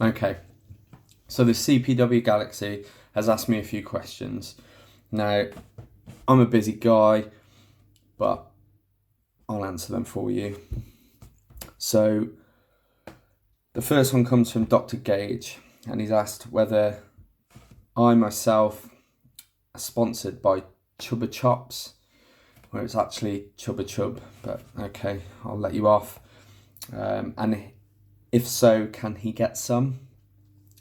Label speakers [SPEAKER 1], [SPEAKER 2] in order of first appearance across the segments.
[SPEAKER 1] Okay, so the CPW Galaxy has asked me a few questions. Now, I'm a busy guy, but I'll answer them for you. So, the first one comes from Dr. Gage, and he's asked whether I myself are sponsored by Chubba Chops, where it's actually Chubba Chub, but okay, I'll let you off. And if so, can he get some?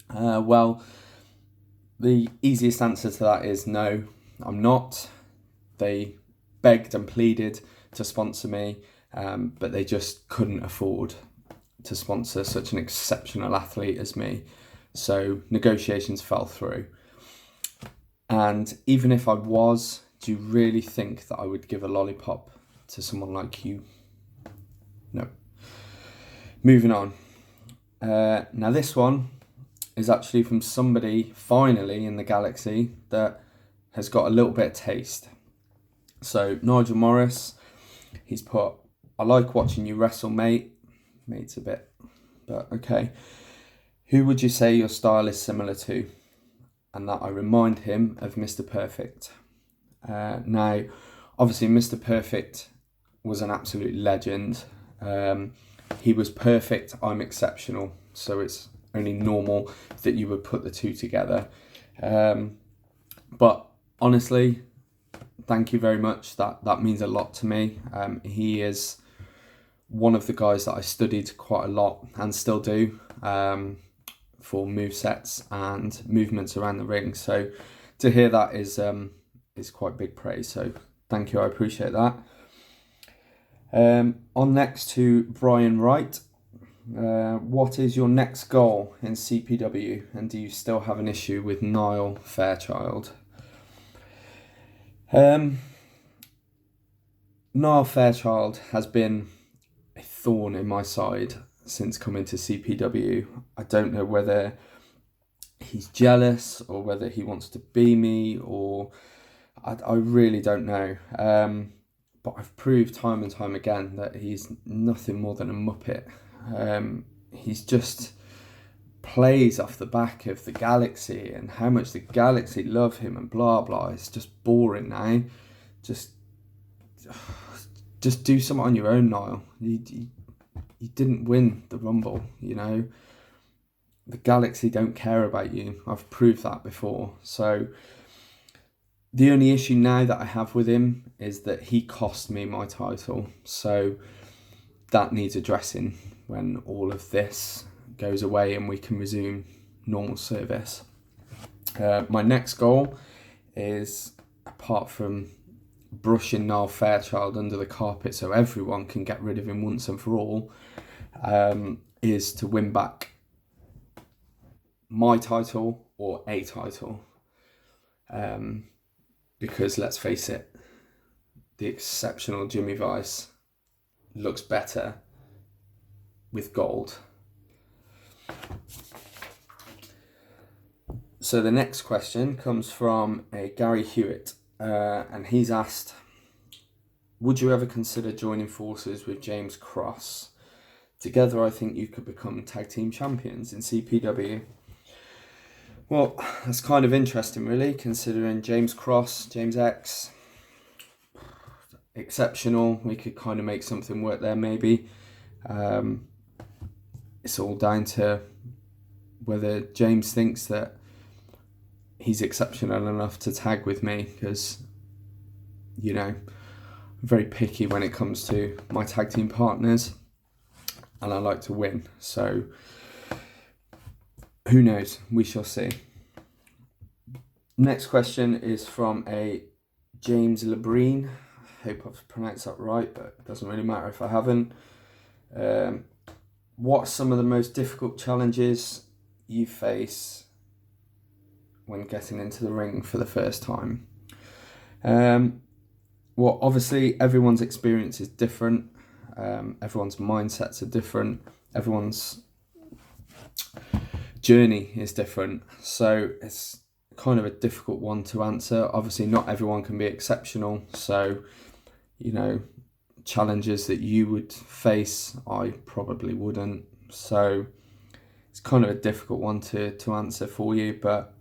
[SPEAKER 1] Well, the easiest answer to that is no, I'm not. They begged and pleaded to sponsor me, but they just couldn't afford to sponsor such an exceptional athlete as me. So negotiations fell through. And even if I was, do you really think that I would give a lollipop to someone like you? No. Moving on. Now this one is actually from somebody finally in the Galaxy that has got a little bit of taste. So Nigel Morris, he's put, I like watching you wrestle, mate. Mate's a bit, but okay. Who would you say your style is similar to? And that I remind him of Mr. Perfect. Now, obviously Mr. Perfect was an absolute legend. He was perfect, I'm exceptional. So it's only normal that you would put the two together. But honestly, thank you very much. That means a lot to me. He is one of the guys that I studied quite a lot and still do for movesets and movements around the ring. So to hear that is quite big praise. So thank you, I appreciate that. On next to Brian Wright. What is your next goal in CPW, and do you still have an issue with Niall Fairchild? Niall Fairchild has been a thorn in my side since coming to CPW. I don't know whether he's jealous or whether he wants to be me, or I really don't know. But I've proved time and time again that he's nothing more than a muppet. He's just plays off the back of the Galaxy and how much the Galaxy love him and blah blah. It's just boring now. Just do something on your own, Niall. You didn't win the Rumble, you know. The Galaxy don't care about you. I've proved that before. So the only issue now that I have with him is that he cost me my title. So that needs addressing when all of this goes away and we can resume normal service. My next goal is, apart from brushing Niall Fairchild under the carpet so everyone can get rid of him once and for all, is to win back my title or a title. Because let's face it, the exceptional Jimmy Vice looks better with gold. So the next question comes from a Gary Hewitt, and he's asked, would you ever consider joining forces with James Cross? Together I think you could become tag team champions in CPW. Well, that's kind of interesting really, considering James Cross, James X, exceptional. We could kind of make something work there maybe. It's all down to whether James thinks that he's exceptional enough to tag with me, because, you know, I'm very picky when it comes to my tag team partners and I like to win. So who knows? We shall see. Next question is from a James Lebreen. I hope I've pronounced that right, but it doesn't really matter if I haven't. What are some of the most difficult challenges you face when getting into the ring for the first time? Well, obviously everyone's experience is different. Everyone's mindsets are different. Everyone's journey is different. So it's kind of a difficult one to answer. Obviously not everyone can be exceptional. So, you know, challenges that you would face, I probably wouldn't. So it's kind of a difficult one to answer for you, but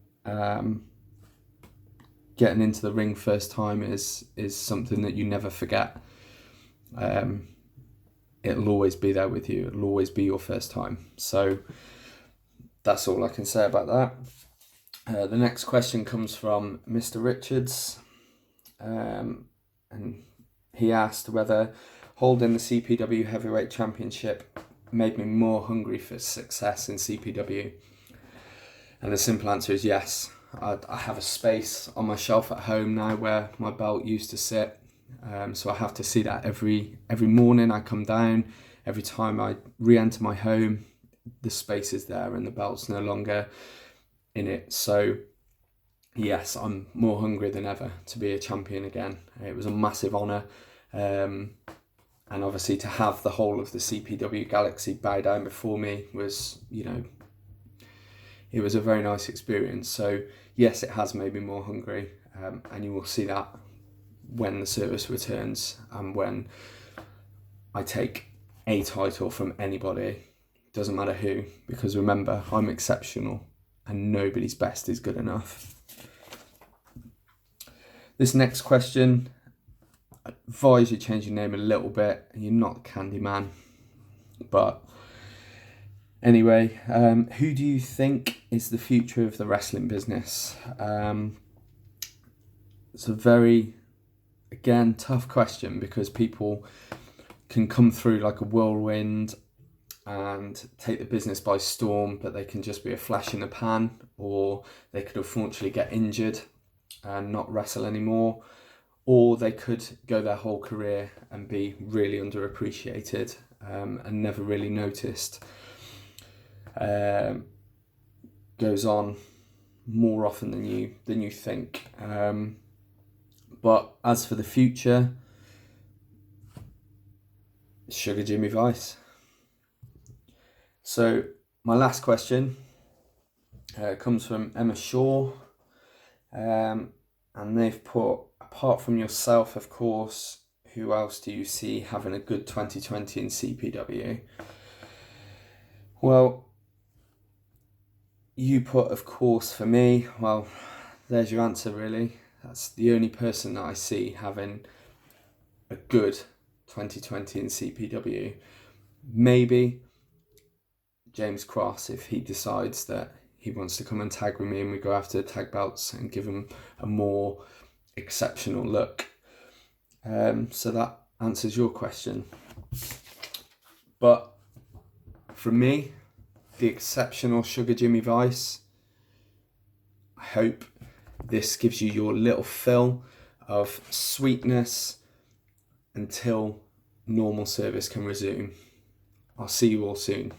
[SPEAKER 1] getting into the ring first time is something that you never forget. It'll always be there with you. It'll always be your first time. So that's all I can say about that. The next question comes from Mr. Richards, and he asked whether holding the CPW Heavyweight Championship made me more hungry for success in CPW. And the simple answer is yes. I have a space on my shelf at home now where my belt used to sit. So I have to see that every morning I come down. Every time I re-enter my home, the space is there and the belt's no longer in it. So yes, I'm more hungry than ever to be a champion again. It was a massive honour. And obviously to have the whole of the CPW Galaxy bow down before me was, it was a very nice experience. So yes, it has made me more hungry, and you will see that when the service returns and when I take a title from anybody, doesn't matter who, because remember, I'm exceptional and nobody's best is good enough. This next question, I advise you change your name a little bit. You're not Candyman, but anyway, who do you think is the future of the wrestling business? It's a very, again, tough question because people can come through like a whirlwind and take the business by storm, but they can just be a flash in the pan, or they could unfortunately get injured and not wrestle anymore, or they could go their whole career and be really underappreciated and never really noticed. Goes on more often than you think. But as for the future, Sugar Jimmy Vice. So my last question comes from Emma Shaw, and they've put, apart from yourself, of course, who else do you see having a good 2020 in CPW? Well, you put, of course, for me. Well, there's your answer, really. That's the only person that I see having a good 2020 in CPW. Maybe James Cross, if he decides that he wants to come and tag with me and we go after tag belts and give him a more exceptional look. So that answers your question. But for me, the exceptional Sugar Jimmy Vice, I hope this gives you your little fill of sweetness until normal service can resume. I'll see you all soon.